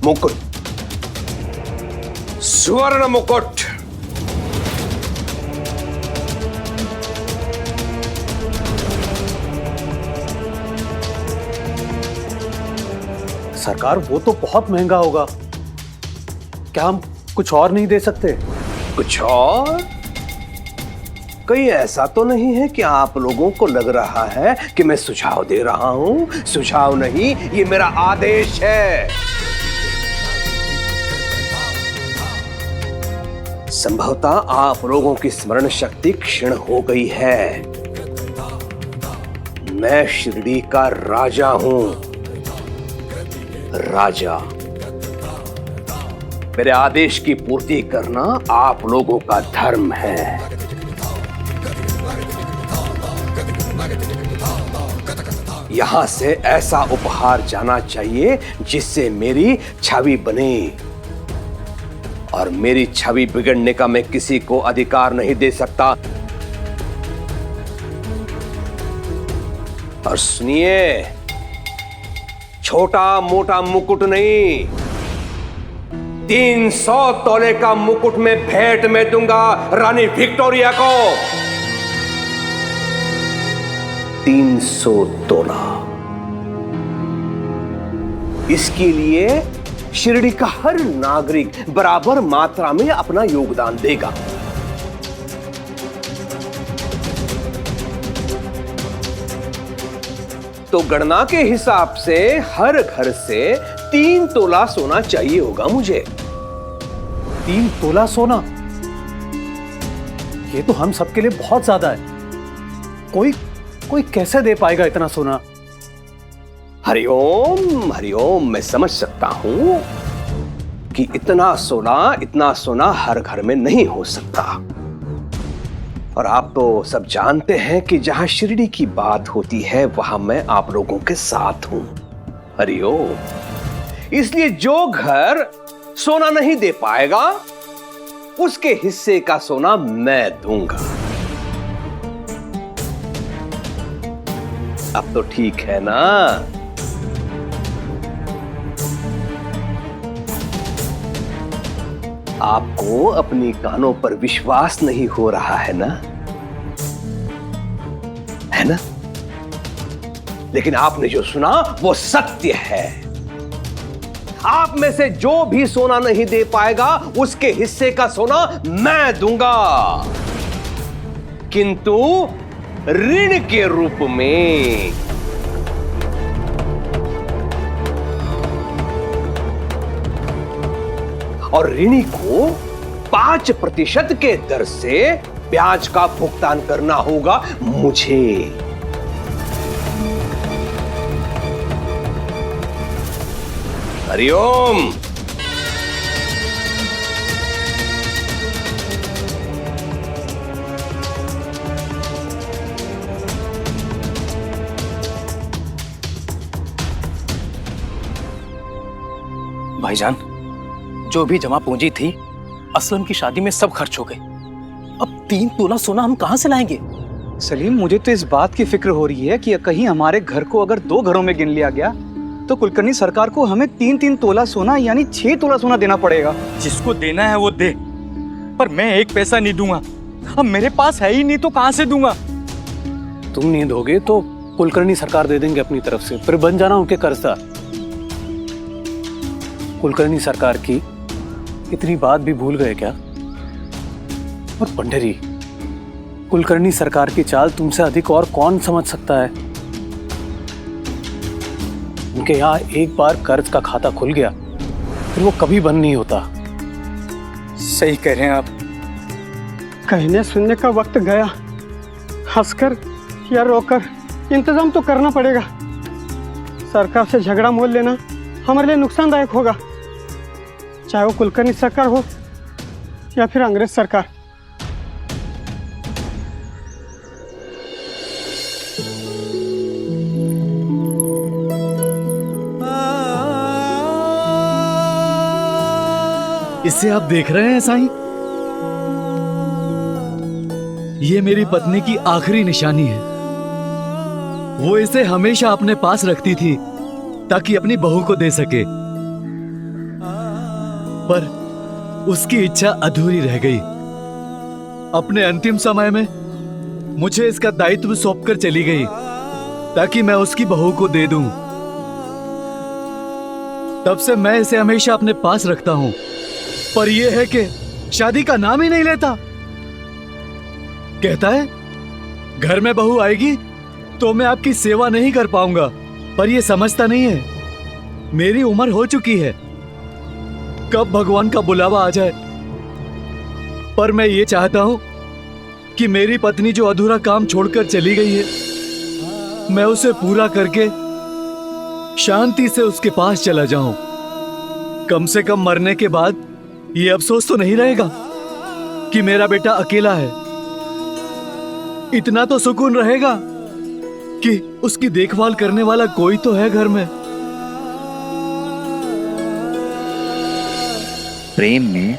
मुकुट, स्वर्ण मुकुट। सरकार, वो तो बहुत महंगा होगा। क्या हम कुछ और नहीं दे सकते? कुछ और? कहीं ऐसा तो नहीं है कि आप लोगों को लग रहा है कि मैं सुझाव दे रहा हूं? सुझाव नहीं, ये मेरा आदेश है। संभवतः आप लोगों की स्मरण शक्ति क्षीण हो गई है। मैं शिरडी का राजा हूं। राजा, मेरे आदेश की पूर्ति करना आप लोगों का धर्म है। यहां से ऐसा उपहार जाना चाहिए जिससे मेरी छवि बने, और मेरी छवि बिगड़ने का मैं किसी को अधिकार नहीं दे सकता। और सुनिए, छोटा मोटा मुकुट नहीं, 300 तोले का मुकुट में भेंट में दूंगा रानी विक्टोरिया को। 300 तोला। इसके लिए शिरडी का हर नागरिक बराबर मात्रा में अपना योगदान देगा। तो गणना के हिसाब से हर घर से 3 तोला सोना चाहिए होगा मुझे। 3 तोला सोना? ये तो हम सबके लिए बहुत ज्यादा है। कोई कैसे दे पाएगा इतना सोना? हरिओम, हरिओम, मैं समझ सकता हूं कि इतना सोना हर घर में नहीं हो सकता। और आप तो सब जानते हैं कि जहां शिरडी की बात होती है वहां मैं आप लोगों के साथ हूं। हरिओम। इसलिए जो घर सोना नहीं दे पाएगा उसके हिस्से का सोना मैं दूंगा। अब तो ठीक है ना? आपको अपनी कानों पर विश्वास नहीं हो रहा है ना? है ना? लेकिन आपने जो सुना वो सत्य है। आप में से जो भी सोना नहीं दे पाएगा उसके हिस्से का सोना मैं दूंगा, किंतु ऋण के रूप में। और ऋणी को 5% के दर से ब्याज का भुगतान करना होगा मुझे। हरिओम। भाईजान, जो भी जमा पूंजी थी असलम की शादी में सब खर्च हो गई। अब 3 तोला सोना हम कहां से लाएंगे? सलीम, मुझे तो इस बात की फिक्र हो रही है कि कहीं हमारे घर को अगर 2 घरों में गिन लिया गया तो कुलकर्णी सरकार को हमें 3-3 तोला सोना यानी 6 तोला सोना देना पड़ेगा। जिसको देना है वो दे, पर मैं 1 पैसा नहीं दूंगा। अब मेरे पास है ही नहीं तो कहां से दूंगा? तुम नहीं दोगे तो कुलकर्णी सरकार दे देंगे अपनी तरफ से, फिर बन जाना उनके कर्जदार। कुलकर्णी सरकार की इतनी बात भी भूल गए क्या? और पंडरी, कुलकर्णी सरकार की चाल तुमसे अधिक और कौन समझ सकता है? उनके यहाँ एक बार कर्ज का खाता खुल गया फिर वो कभी बंद नहीं होता। सही कह रहे हैं आप। कहने सुनने का वक्त गया, हंसकर या रोकर इंतजाम तो करना पड़ेगा। सरकार से झगड़ा मोल लेना हमारे लिए नुकसानदायक होगा, चाहे वो कुलकर्णी सरकार हो या फिर अंग्रेज सरकार। इसे आप देख रहे हैं साईं? ये मेरी पत्नी की आखिरी निशानी है। वो इसे हमेशा अपने पास रखती थी ताकि अपनी बहू को दे सके, पर उसकी इच्छा अधूरी रह गई। अपने अंतिम समय में मुझे इसका दायित्व सौंपकर चली गई ताकि मैं उसकी बहू को दे दूं। तब से मैं इसे हमेशा अपने पास रखता हूं, पर यह है कि शादी का नाम ही नहीं लेता। कहता है घर में बहू आएगी तो मैं आपकी सेवा नहीं कर पाऊंगा, पर यह समझता नहीं है मेरी उम्र हो चुकी है, कब भगवान का बुलावा आ जाए। पर मैं ये चाहता हूं कि मेरी पत्नी जो अधूरा काम छोड़कर चली गई है, मैं उसे पूरा करके शांति से उसके पास चला जाऊं। कम से कम मरने के बाद ये अफसोस तो नहीं रहेगा कि मेरा बेटा अकेला है। इतना तो सुकून रहेगा कि उसकी देखभाल करने वाला कोई तो है घर में। प्रेम में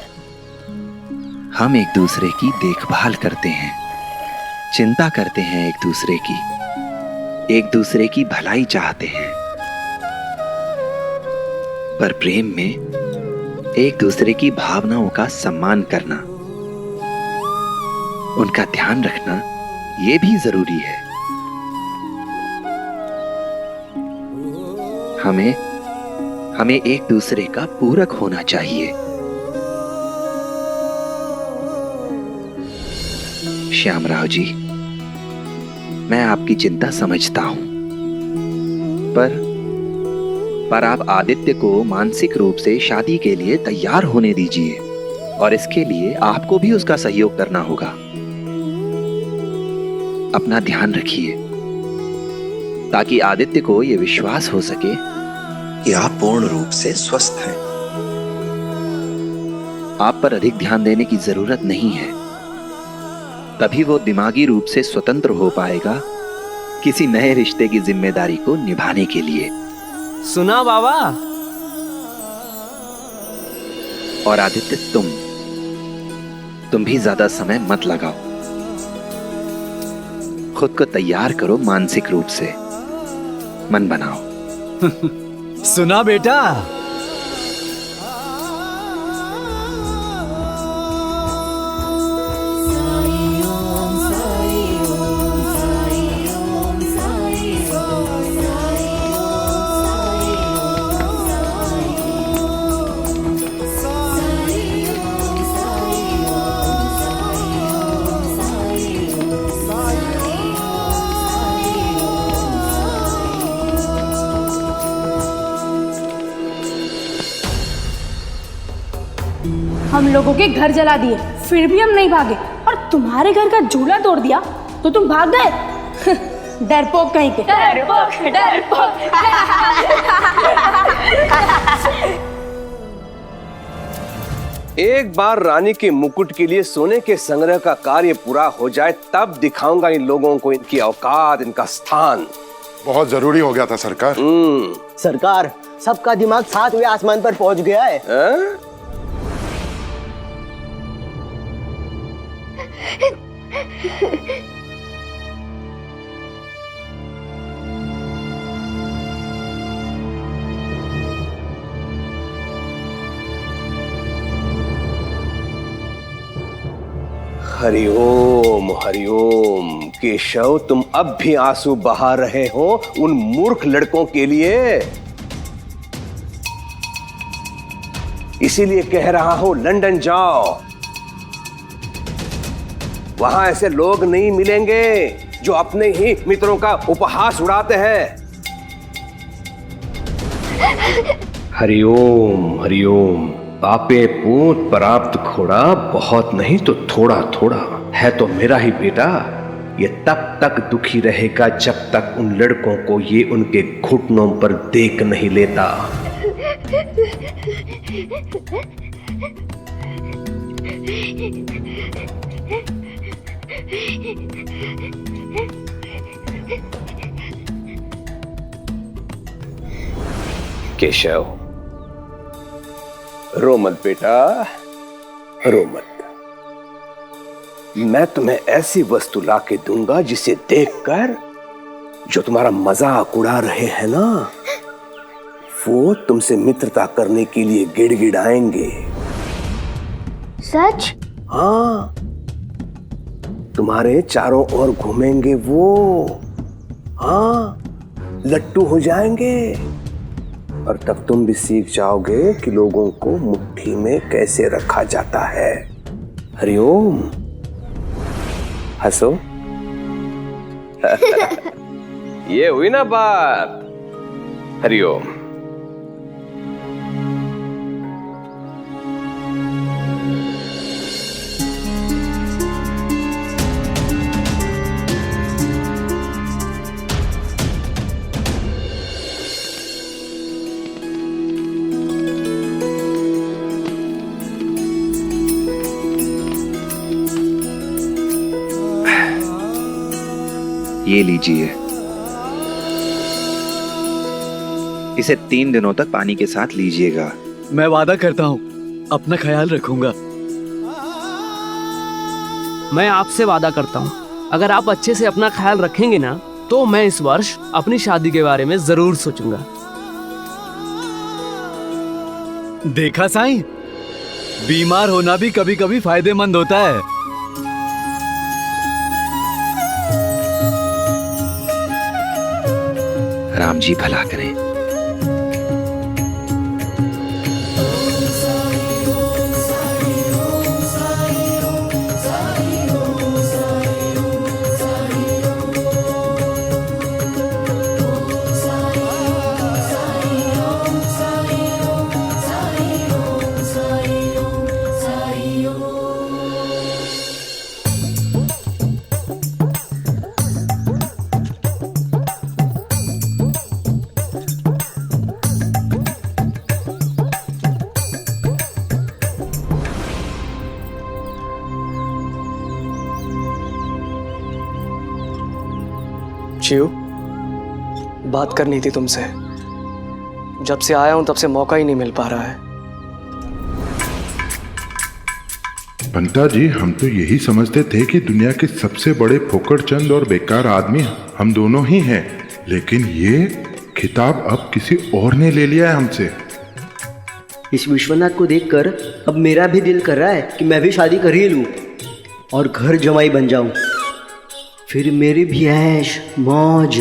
हम एक दूसरे की देखभाल करते हैं, चिंता करते हैं एक दूसरे की भलाई चाहते हैं। पर प्रेम में एक दूसरे की भावनाओं का सम्मान करना, उनका ध्यान रखना, ये भी जरूरी है। हमें एक दूसरे का पूरक होना चाहिए। श्यामराव जी, मैं आपकी चिंता समझता हूं, पर आप आदित्य को मानसिक रूप से शादी के लिए तैयार होने दीजिए, और इसके लिए आपको भी उसका सहयोग करना होगा। अपना ध्यान रखिए ताकि आदित्य को यह विश्वास हो सके कि आप पूर्ण रूप से स्वस्थ हैं। आप पर अधिक ध्यान देने की जरूरत नहीं है, तभी वो दिमागी रूप से स्वतंत्र हो पाएगा किसी नए रिश्ते की जिम्मेदारी को निभाने के लिए। सुना बाबा? और आदित्य, तुम भी ज्यादा समय मत लगाओ, खुद को तैयार करो मानसिक रूप से, मन बनाओ। सुना बेटा? हम लोगों के घर जला दिए, फिर भी हम नहीं भागे, और तुम्हारे घर का झूला तोड़ दिया तो तुम भाग गए। डरपोक कहीं के। डरपोक, डरपोक। एक बार रानी के मुकुट के लिए सोने के संग्रह का कार्य पूरा हो जाए, तब दिखाऊंगा इन लोगों को इनकी औकात, इनका स्थान। बहुत जरूरी हो गया था सरकार। सरकार, सबका दिमाग 7वें आसमान पर पहुंच गया है। हरिओम हरिओम। केशव, तुम अब भी आंसू बहा रहे हो उन मूर्ख लड़कों के लिए। इसीलिए कह रहा हूं, लंदन जाओ। वहां ऐसे लोग नहीं मिलेंगे जो अपने ही मित्रों का उपहास उड़ाते हैं। हरिओम हरिओम। पापे पूत प्राप्त खोड़ा, बहुत नहीं तो थोड़ा थोड़ा है तो मेरा ही बेटा। ये तब तक दुखी रहेगा जब तक उन लड़कों को ये उनके घुटनों पर देख नहीं लेता। केशव, रो मत बेटा, रो मत। मैं तुम्हें ऐसी वस्तु ला के दूंगा जिसे देखकर जो तुम्हारा मजाक उड़ा रहे हैं ना, वो तुमसे मित्रता करने के लिए गिड़गिड़ाएंगे। सच? हाँ, तुम्हारे चारों ओर घूमेंगे वो। हाँ, लट्टू हो जाएंगे। और तब तुम भी सीख जाओगे कि लोगों को मुट्ठी में कैसे रखा जाता है। हरिओम। हंसो। ये हुई ना बात। हरिओम। ये लीजिए, इसे 3 दिनों तक पानी के साथ लीजिएगा। मैं वादा करता हूँ अपना ख्याल रखूंगा। मैं आपसे वादा करता हूँ, अगर आप अच्छे से अपना ख्याल रखेंगे ना, तो मैं इस वर्ष अपनी शादी के बारे में जरूर सोचूंगा। देखा साईं, बीमार होना भी कभी कभी फायदेमंद होता है। राम जी भला करें। शिव, बात करनी थी तुमसे। जब से आया हूं तब से मौका ही नहीं मिल पा रहा है। पंता जी, हम तो यही समझते थे कि दुनिया के सबसे बड़े फोकड़चंद और बेकार आदमी हम दोनों ही हैं, लेकिन ये खिताब अब किसी और ने ले लिया है हमसे। इस विश्वनाथ को देखकर अब मेरा भी दिल कर रहा है कि मैं भी शादी कर ही लूं और घर जमाई बन जाऊं, फिर मेरी भी ऐश मौज।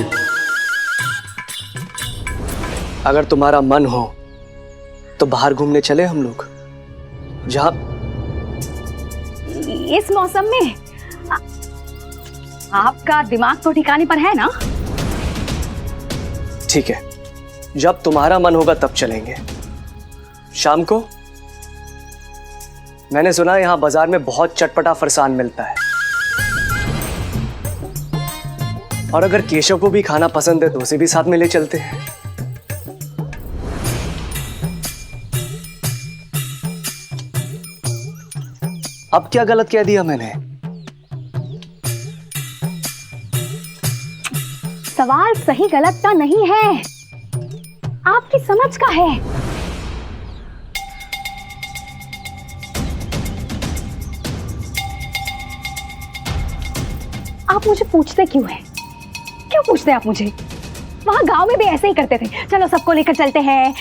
अगर तुम्हारा मन हो तो बाहर घूमने चले हम लोग, जहां इस मौसम में आपका दिमाग तो ठिकाने पर है ना? ठीक है, जब तुम्हारा मन होगा तब चलेंगे। शाम को मैंने सुना यहाँ बाजार में बहुत चटपटा फरसान मिलता है, और अगर केशव को भी खाना पसंद है तो उसे भी साथ में ले चलते हैं। अब क्या गलत कह दिया मैंने? सवाल सही गलत का नहीं है, आपकी समझ का है। आप मुझे पूछते क्यों हैं? क्यों पूछते हैं आप मुझे? वहां गांव में भी ऐसे ही करते थे, चलो सबको लेकर चलते हैं,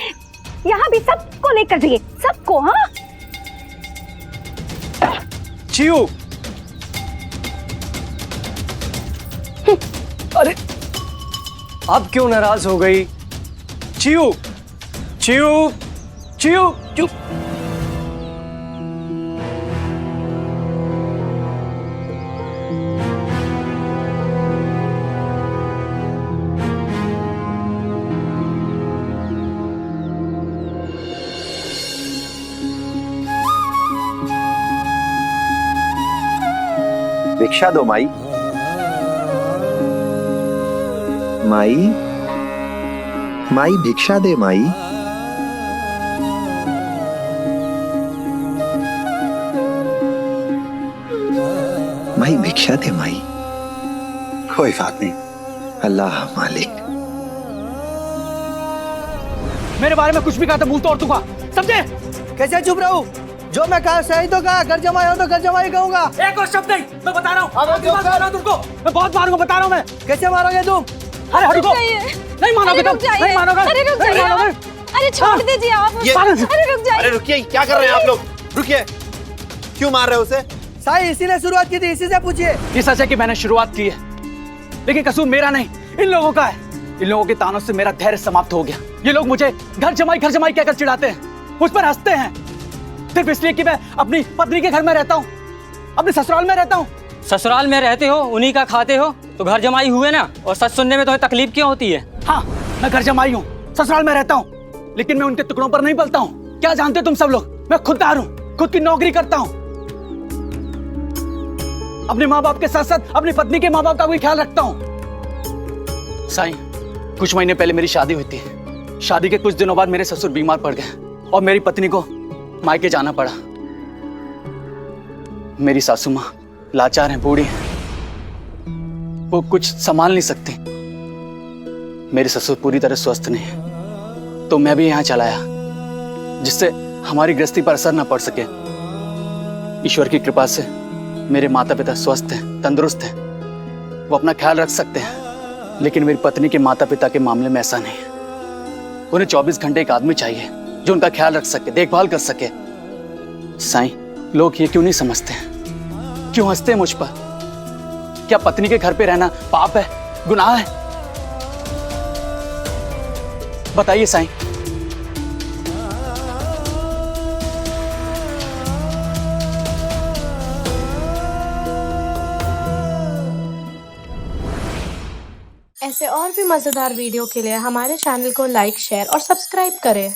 यहाँ भी सबको लेकर जाइए, सबको। हाँ चिऊ, अरे अब क्यों नाराज हो गई? चिऊ चिऊ चिऊ चिऊ। भिक्षा दो माई। माई माई भिक्षा दे माई। माई भिक्षा दे माई। कोई बात नहीं, अल्लाह मालिक। मेरे बारे में कुछ भी कहा तो मुंह तोड़ दूंगा, समझे? कैसे चुप रहूं? जो मैं कहा सही तो कहा, घर जमाई हो तो घर जमाई कहूंगा। एक और शब्द नहीं, मैं बता रहा हूँ तुमको, मैं बहुत मारूंगा, बता रहा हूँ मैं। कैसे मारोगे तुम? अरे रुको, नहीं मानोगे तुम, नहीं मानोगे, नहीं मानोगे। अरे छोड़ दीजिए आप। अरे रुक जाइए। अरे रुकिए, क्या कर रहे हैं आप लोग? रुकिए, क्यों मार रहे हो उसे? साई इसी ने शुरुआत की थी, इसी से पूछिए। ये सच है कि मैंने शुरुआत की है, लेकिन कसूर मेरा नहीं, इन लोगों का है। इन लोगों के तानों से मेरा धैर्य समाप्त हो गया। ये लोग मुझे घर जमाई कहकर चिढ़ाते हैं, मुझ पर हंसते हैं, सिर्फ इसलिए कि मैं अपनी पत्नी के घर में रहता हूँ, अपने ससुराल में रहता हूँ। ससुराल में रहते हो, उन्हीं का खाते हो, तो घर जमाई हुए ना। और सच सुनने में तुम्हें तकलीफ क्यों होती है? हाँ, मैं घर जमाई हूँ, ससुराल में रहता हूँ, लेकिन मैं उनके टुकड़ों पर नहीं पलता हूँ। क्या जानते हो तुम सब लोग, मैं खुददार हूँ, खुद की नौकरी करता हूँ, अपने माँ बाप के साथ साथ अपनी पत्नी के माँ बाप का भी ख्याल रखता हूँ। साईं, कुछ महीने पहले मेरी शादी हुई थी। शादी के कुछ दिनों बाद मेरे ससुर बीमार पड़ गए और मेरी पत्नी को मायके जाना पड़ा। मेरी सासू माँ लाचार हैं, बूढ़ी हैं, वो कुछ संभाल नहीं सकती। मेरे ससुर पूरी तरह स्वस्थ नहीं है, तो मैं भी यहाँ चला आया, जिससे हमारी गृहस्थी पर असर न पड़ सके। ईश्वर की कृपा से मेरे माता पिता स्वस्थ हैं, तंदुरुस्त हैं, वो अपना ख्याल रख सकते हैं। लेकिन मेरी पत्नी के माता पिता के मामले में ऐसा नहीं है। उन्हें 24 घंटे एक आदमी चाहिए जो उनका ख्याल रख सके, देखभाल कर सके। साईं, लोग ये क्यों नहीं समझते हैं? क्यों हंसते हैं मुझ पर? क्या पत्नी के घर पे रहना पाप है, गुनाह है? बताइए साईं। ऐसे और भी मजेदार वीडियो के लिए हमारे चैनल को लाइक, शेयर और सब्सक्राइब करें।